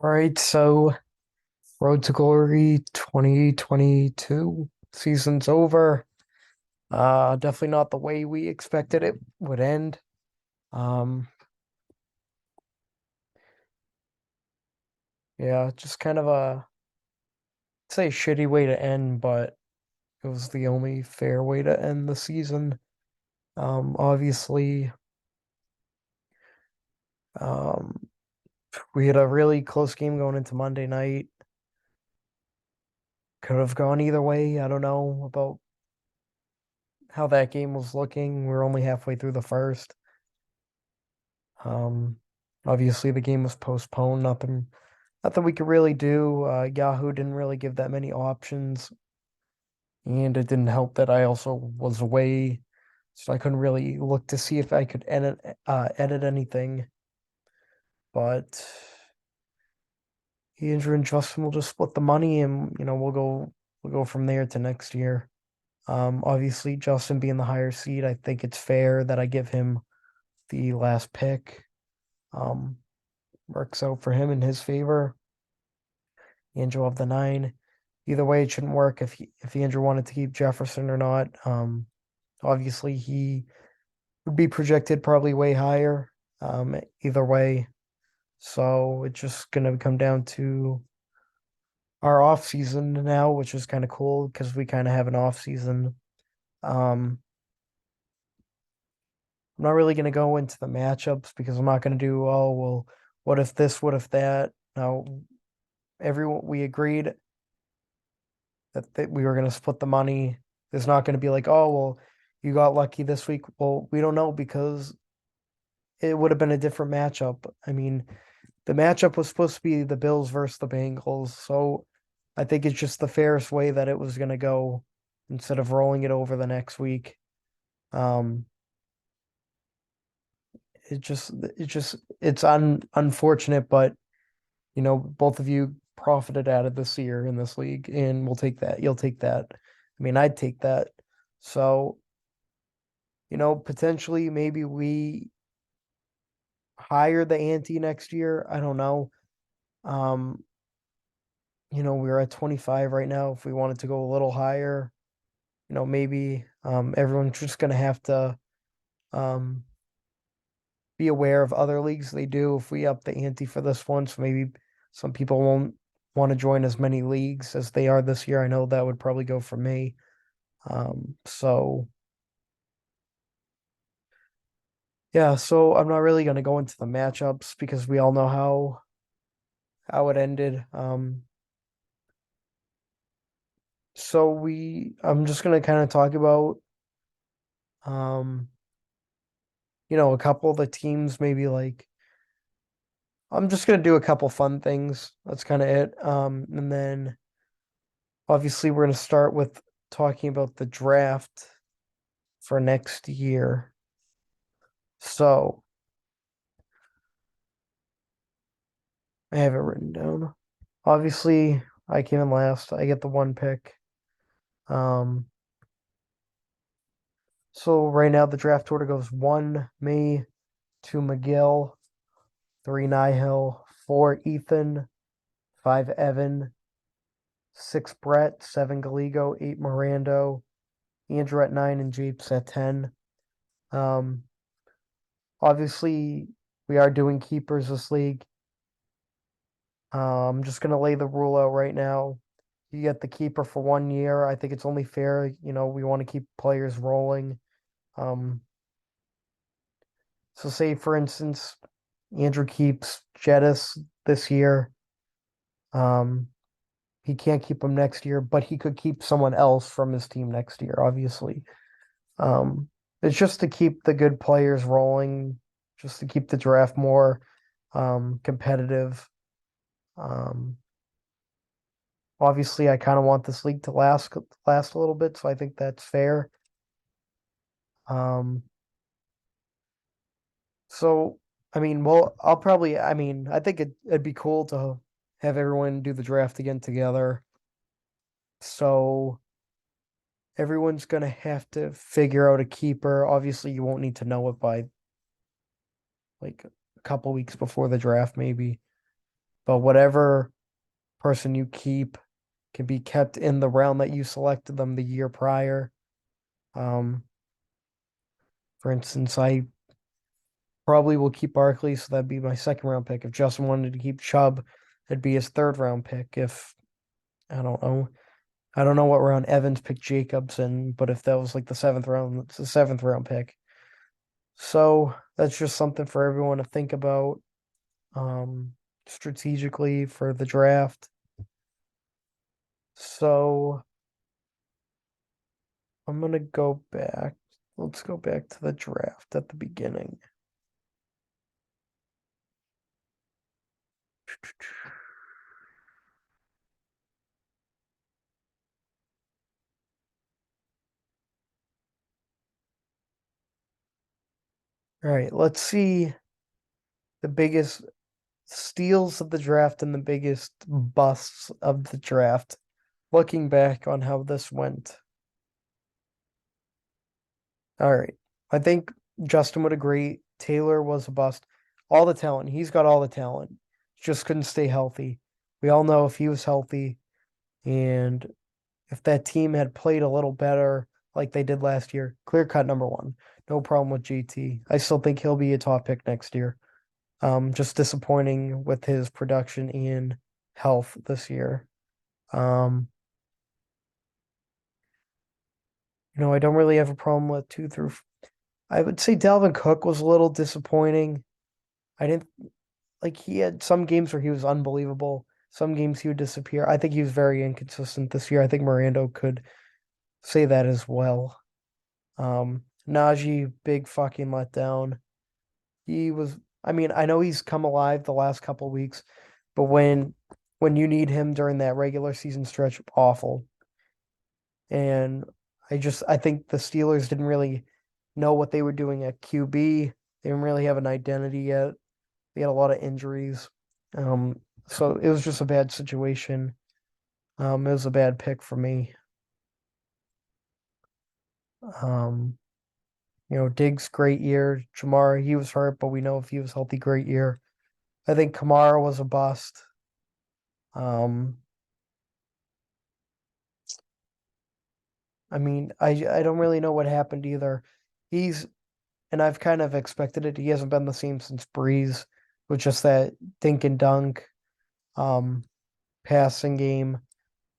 All right, so Road to Glory 2022 season's over. Definitely not the way we expected it would end. Um, yeah, just kind of I'd say shitty way to end, but it was the only fair way to end the season. Obviously, um, we had a really close game going into Monday night. Could have gone either way. I don't know about how that game was looking. We're only halfway through the first. Um, Obviously the game was postponed. Nothing we could really do. Yahoo didn't really give that many options, and it didn't help that I also was away, so I couldn't really look to see if I could edit anything. But Andrew and Justin will just split the money, and we'll go from there to next year. Obviously Justin being the higher seed, I think it's fair that I give him the last pick. Um, Works out for him in his favor. Andrew of the nine. Either way, it shouldn't work if Andrew wanted to keep Jefferson or not. Obviously he would be projected probably way higher. Either way, so it's just gonna come down to our off season now, which is kind of cool because we kind of have an off season. Um, I'm not really gonna go into the matchups because I'm not gonna do what if this, what if that. No, everyone we agreed that we were going to split the money. There's not going to be like, oh, well, you got lucky this week. Well, we don't know because it would have been a different matchup. I mean, the matchup was supposed to be the Bills versus the Bengals. So I think it's just the fairest way that it was going to go instead of rolling it over the next week. Um, it's unfortunate, but both of you profited out of this year in this league, and we'll take that. You'll take that. I mean, I'd take that. So, potentially maybe we higher the ante next year. I don't know. Um, we're at 25 right now. If we wanted to go a little higher, maybe everyone's just gonna have to um be aware of other leagues they do if we up the ante for this one. So maybe some people won't want to join as many leagues as they are this year. I know that would probably go for me. So yeah, so I'm not really gonna go into the matchups because we all know how it ended. I'm just gonna kind of talk about um, a couple of the teams, maybe like I'm just gonna do a couple fun things. That's kind of it. And then obviously we're gonna start with talking about the draft for next year. So I have it written down. Obviously, I came in last. I get the one pick. Um, so right now the draft order goes one me, two McGill, three Nihil, four Ethan, five Evan, six Brett, seven Galigo, eight Mirando, Andrew at nine, and Japes at 10. Um, Obviously, we are doing keepers this league. I'm just gonna lay the rule out right now. You get the keeper for 1 year. I think it's only fair. We want to keep players rolling. Um, so say for instance, Andrew keeps Jettis this year. Um, he can't keep him next year, but he could keep someone else from his team next year, obviously. Um, it's just to keep the good players rolling, just to keep the draft more competitive. Um, Obviously, I kind of want this league to last a little bit, so I think that's fair. Um, so I mean, well, I mean, I think it'd be cool to have everyone do the draft again together. So everyone's gonna have to figure out a keeper. Obviously, you won't need to know it by like a couple weeks before the draft, maybe. but whatever person you keep can be kept in the round that you selected them the year prior. Um, for instance, I probably will keep Barkley, so that'd be my second round pick. If Justin wanted to keep Chubb, it'd be his third round pick. If I don't know, I don't know what round Evans picked Jacobs in, but if that was like the seventh round, it's the seventh round pick. So that's just something for everyone to think about strategically for the draft. So I'm gonna go back. Let's go back to the draft at the beginning. All right, let's see the biggest steals of the draft and the biggest busts of the draft. Looking back on how this went. All right. I think Justin would agree. Taylor was a bust. All the talent. He's got all the talent. Just couldn't stay healthy. We all know if he was healthy and if that team had played a little better like they did last year, clear cut number one. No problem with GT. I still think he'll be a top pick next year. Just disappointing with his production and health this year. Um, I don't really have a problem with two through. I would say Dalvin Cook was a little disappointing. I didn't like he had some games where he was unbelievable. Some games he would disappear. I think he was very inconsistent this year. I think Miranda could say that as well. Najee, big fucking letdown. He was. I mean, I know he's come alive the last couple of weeks, but when you need him during that regular season stretch, awful. And I think the Steelers didn't really know what they were doing at QB. They didn't really have an identity yet. They had a lot of injuries. Um, so it was just a bad situation. It was a bad pick for me. Um, Diggs, great year. Jamar, he was hurt, but we know if he was healthy, great year. I think Kamara was a bust. Um, I mean, I don't really know what happened either. He's and I've kind of expected it. He hasn't been the same since Breeze, with just that dink and dunk, um, passing game.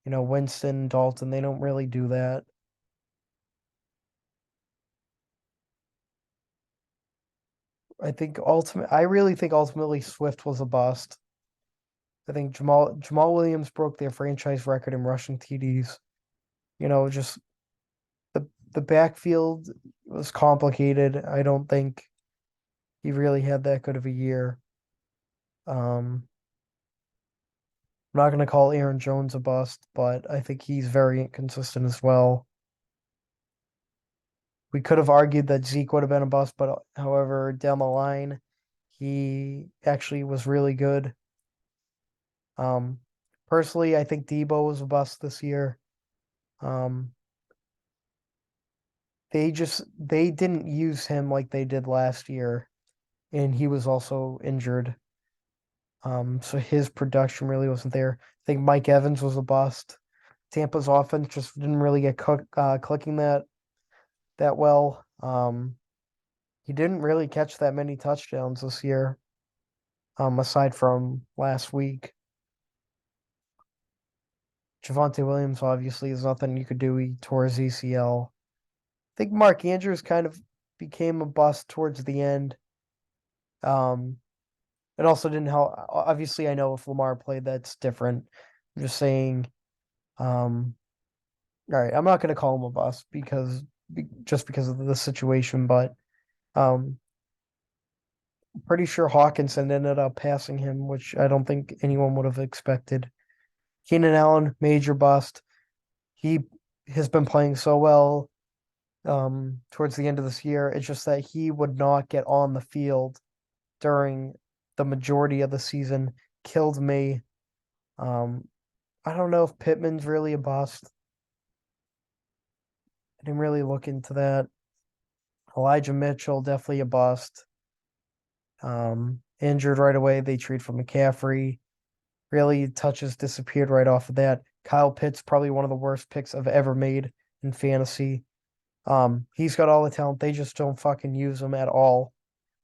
Winston, Dalton, they don't really do that. I really think ultimately Swift was a bust. I think Jamal Williams broke their franchise record in rushing TDs. Just the backfield was complicated. I don't think he really had that good of a year. Um, I'm not going to call Aaron Jones a bust, but I think he's very inconsistent as well. We could have argued that Zeke would have been a bust, but however, down the line, he actually was really good. Um, Personally, I think Debo was a bust this year. Um, they didn't use him like they did last year, and he was also injured. So his production really wasn't there. I think Mike Evans was a bust. Tampa's offense just didn't really get clicking that well. He didn't really catch that many touchdowns this year, aside from last week. Javonte Williams obviously is nothing you could do. He tore his ACL. I think Mark Andrews kind of became a bust towards the end. Um, it also didn't help. Obviously, I know if Lamar played, that's different. I'm just saying. Um, all right, I'm not going to call him a bust just because of the situation, but um, pretty sure Hawkinson ended up passing him, which I don't think anyone would have expected. Keenan Allen, major bust. He has been playing so well towards the end of this year. It's just that he would not get on the field during the majority of the season. Killed me. Um, I don't know if Pittman's really a bust. I didn't really look into that. Elijah Mitchell, definitely a bust. Injured right away. They trade for McCaffrey. really touches disappeared right off of that. Kyle Pitts, probably one of the worst picks I've ever made in fantasy. He's got all the talent. They just don't fucking use him at all,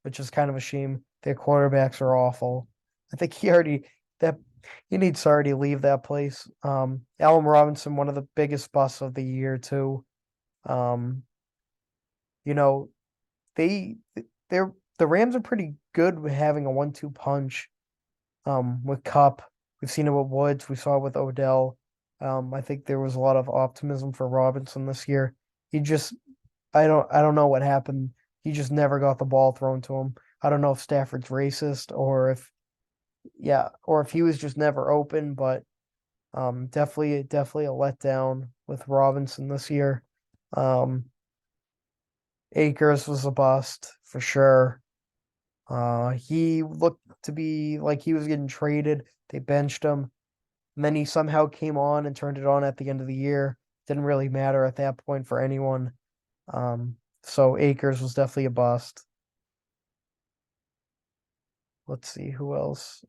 which is kind of a shame. Their quarterbacks are awful. I think that he needs to already leave that place. Allen Robinson, one of the biggest busts of the year too. Um, you know, they they're the Rams are pretty good with having a 1-2 punch. With Kupp, we've seen it with Woods, we saw it with Odell. I think there was a lot of optimism for Robinson this year. He just I don't know what happened. He just never got the ball thrown to him. I don't know if Stafford's racist or if or if he was just never open, but definitely a letdown with Robinson this year. Um Akers was a bust for sure. He looked to be like he was getting traded. They benched him. And then he somehow came on and turned it on at the end of the year. Didn't really matter at that point for anyone. So Akers was definitely a bust. Let's see who else.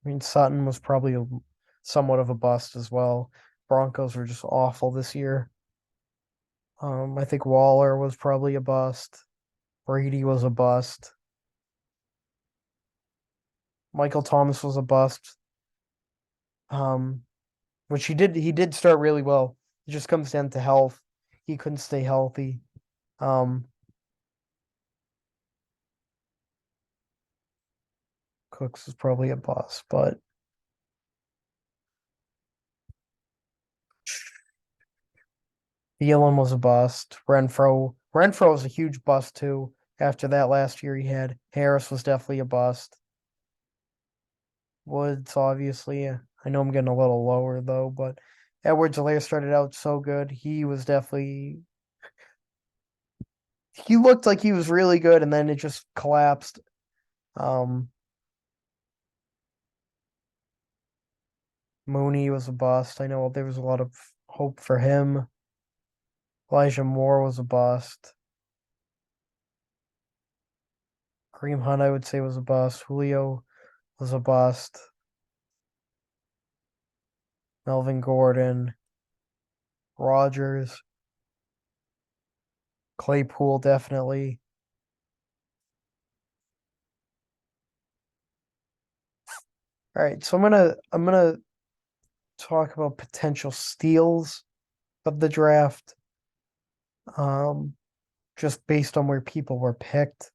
I mean, Sutton was probably somewhat of a bust as well. Broncos were just awful this year. I think Waller was probably a bust. Brady was a bust. Michael Thomas was a bust. Um, which he did start really well. It just comes down to health. He couldn't stay healthy. Um, Cooks is probably a bust, but Thielen was a bust. Renfro was a huge bust too. After that last year he had Harris was definitely a bust. Woods obviously. I know I'm getting a little lower though, but Edwards-Helaire started out so good. He looked like he was really good and then it just collapsed. Um, Mooney was a bust. I know there was a lot of hope for him. Elijah Moore was a bust. Kareem Hunt, I would say, was a bust. Julio was a bust. Melvin Gordon, Rogers, Claypool, definitely. All right, so I'm gonna talk about potential steals of the draft. Um, just based on where people were picked.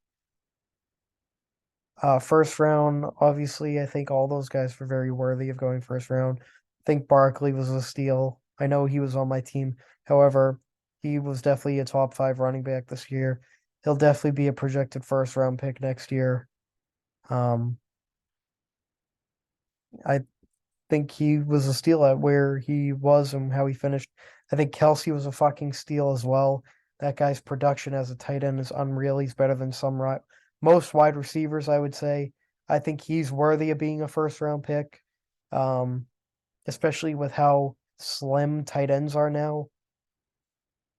First round, obviously, I think all those guys were very worthy of going first round. I think Barkley was a steal. I know he was on my team. However, he was definitely a top 5 running back this year. He'll definitely be a projected first round pick next year. Um, I think he was a steal at where he was and how he finished. I think Kelsey was a fucking steal as well. That guy's production as a tight end is unreal. He's better than most wide receivers, I would say. I think he's worthy of being a first round pick, um, especially with how slim tight ends are now.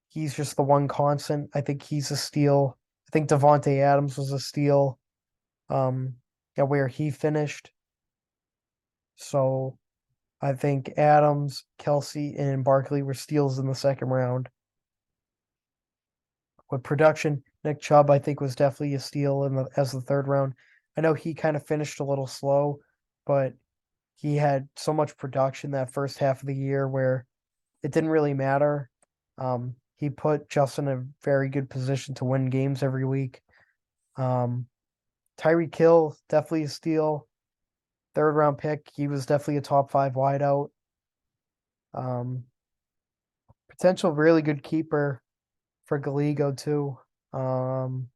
He's just the one constant. I think he's a steal. I think Devontae Adams was a steal. Um, yeah, where he finished. So I think Adams, Kelsey, and Barkley were steals in the second round. With production, Nick Chubb, I think, was definitely a steal as the third round. I know he kind of finished a little slow, but he had so much production that first half of the year where it didn't really matter. He put Justin in a very good position to win games every week. Um, Tyreek Hill, definitely a steal. Third round pick. He was definitely a top 5 wideout. Um, Potential really good keeper for Gallego too. Um,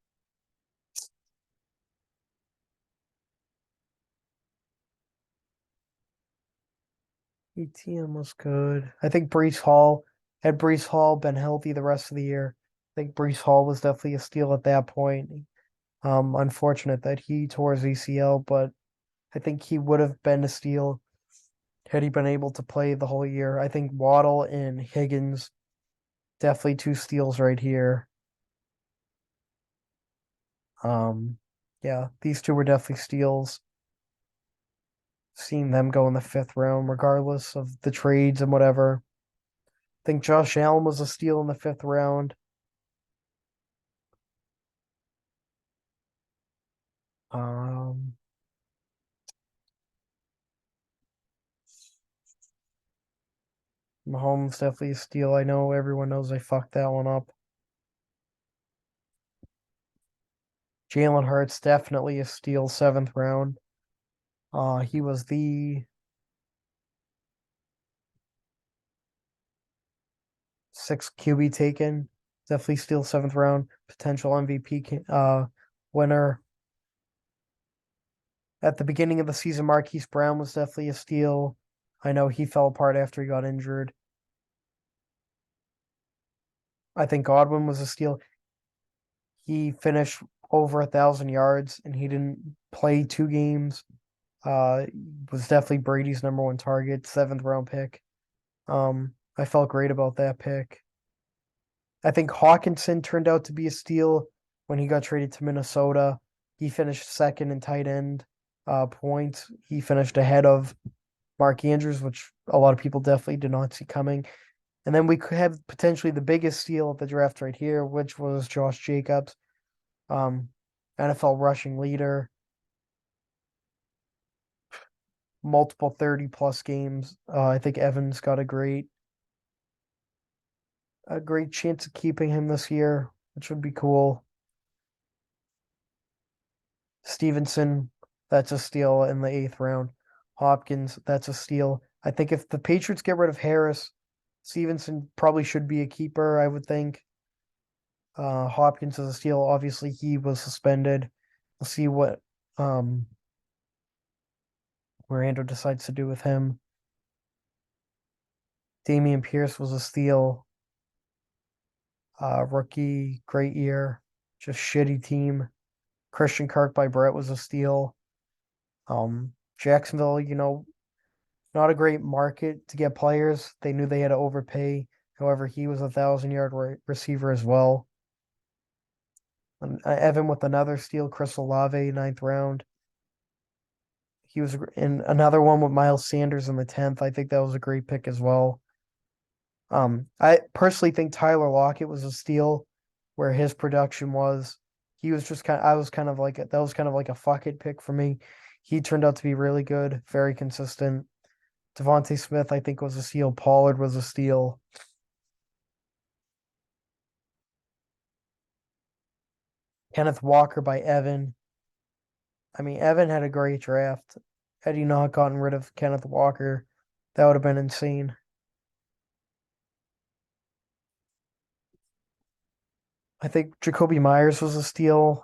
ETM was good. I think had Brees Hall been healthy the rest of the year, I think Brees Hall was definitely a steal at that point. Unfortunate that he tore his ACL, but I think he would have been a steal. had he been able to play the whole year. I think Waddle and Higgins, definitely two steals right here. Yeah, these two were definitely steals. Seeing them go in the fifth round, regardless of the trades and whatever. I think Josh Allen was a steal in the fifth round. Um, Mahomes definitely a steal. I know everyone knows I fucked that one up. Jalen Hurts definitely a steal, seventh round. He was the sixth QB taken. Definitely steal seventh round. Potential MVP winner. At the beginning of the season, Marquise Brown was definitely a steal. I know he fell apart after he got injured. I think Godwin was a steal. He finished over 1,000 yards and he didn't play 2 games. Was definitely Brady's number one target, seventh round pick. I felt great about that pick. I think Hawkinson turned out to be a steal when he got traded to Minnesota. He finished second in tight end points. He finished ahead of Mark Andrews, which a lot of people definitely did not see coming. And then we could have potentially the biggest steal of the draft right here, which was Josh Jacobs, um, NFL rushing leader, multiple 30 plus games. I think Evans got a great chance of keeping him this year, which would be cool. Stevenson, that's a steal in the eighth round. Hopkins, that's a steal. I think if the Patriots get rid of Harris, Stevenson probably should be a keeper, I would think. Hopkins is a steal. Obviously, he was suspended. We'll see what Miranda decides to do with him. Damian Pierce was a steal. Rookie, great year. Just shitty team. Christian Kirk by Brett was a steal. Jacksonville, not a great market to get players. They knew they had to overpay. However, he was 1,000 yard receiver as well. And Evan with another steal, Chris Olave, ninth round. He was in another one with Miles Sanders in the 10th. I think that was a great pick as well. I personally think Tyler Lockett was a steal, where his production was. He was just kind. I was kind of like that was kind of like a fuck it pick for me. He turned out to be really good, very consistent. Devontae Smith, I think, was a steal. Pollard was a steal. Kenneth Walker by Evan. I mean, Evan had a great draft. Had he not gotten rid of Kenneth Walker, that would have been insane. I think Jacoby Myers was a steal.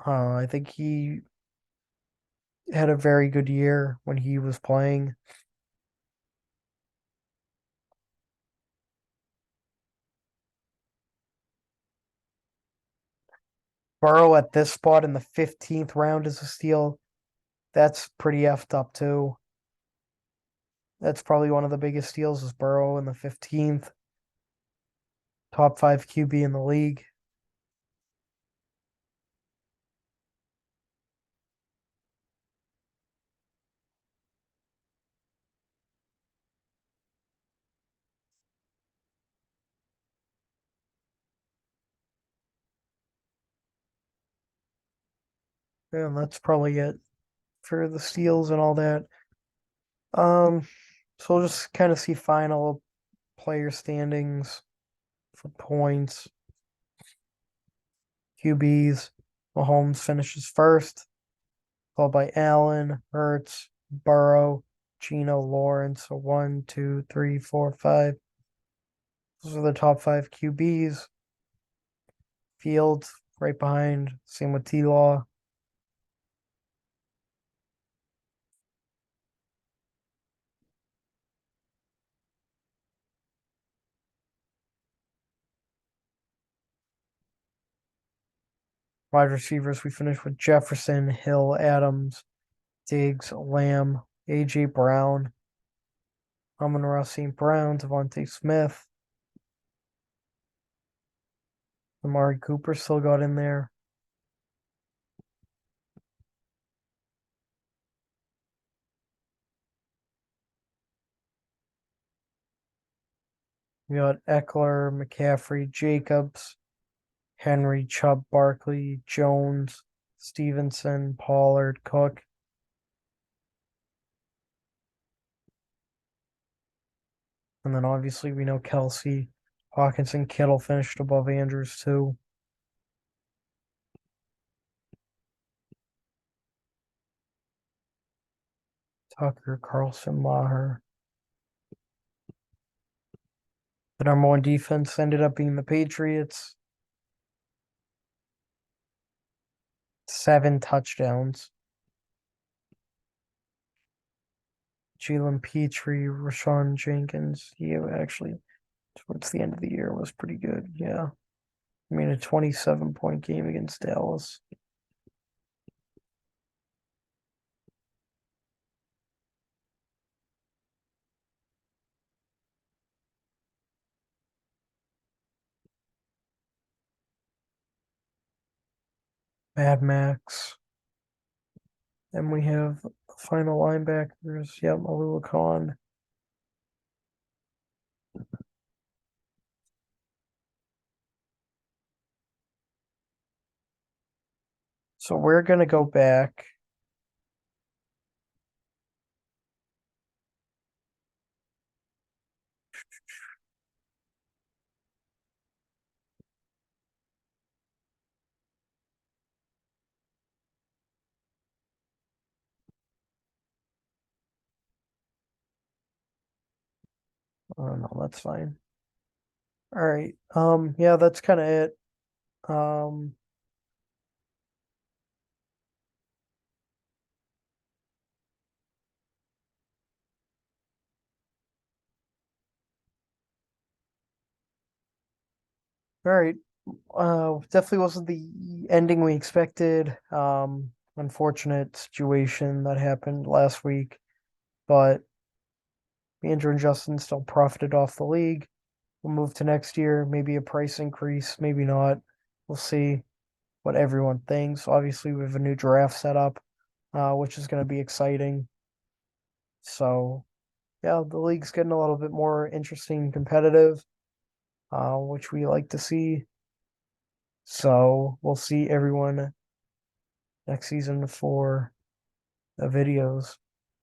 I think he had a very good year when he was playing. Burrow at this spot in the 15th round is a steal. That's pretty effed up too. That's probably one of the biggest steals is Burrow in the 15th. Top five QB in the league. And that's probably it for the steals and all that. Um, so we'll just kind of see final player standings for points, QBs. Mahomes finishes first, followed by Allen, Hurts, Burrow, Gino, Lawrence. So 1, 2, 3, 4, 5. Those are the top five QBs. Fields right behind. Same with T Law. Wide receivers, we finished with Jefferson, Hill, Adams, Diggs, Lamb, AJ Brown. Amon-Ra St. Brown, Devontae Smith, Amari Cooper still got in there. We got Eckler, McCaffrey, Jacobs, Henry, Chubb, Barkley, Jones, Stevenson, Pollard, Cook. And then obviously we know Kelsey, Hawkinson, Kittle finished above Andrews too. Tucker, Carlson, Maher. The number one defense ended up being the Patriots. 7 touchdowns. Jalen Petrie, Rashawn Jenkins. He actually, towards the end of the year, was pretty good. Yeah. I mean, a 27-point game against Dallas. Mad Max. Then we have the final linebackers. Yep, Malua Khan. So we're going to go back. Oh, no, that's fine. All right. Yeah, that's kind of it. Um, all right. Definitely wasn't the ending we expected. Unfortunate situation that happened last week, but Andrew and Justin still profited off the league. We'll move to next year, maybe a price increase, maybe not. We'll see what everyone thinks. Obviously, we have a new draft set up, which is going to be exciting. So, yeah, the league's getting a little bit more interesting and competitive, which we like to see. So, we'll see everyone next season for the videos.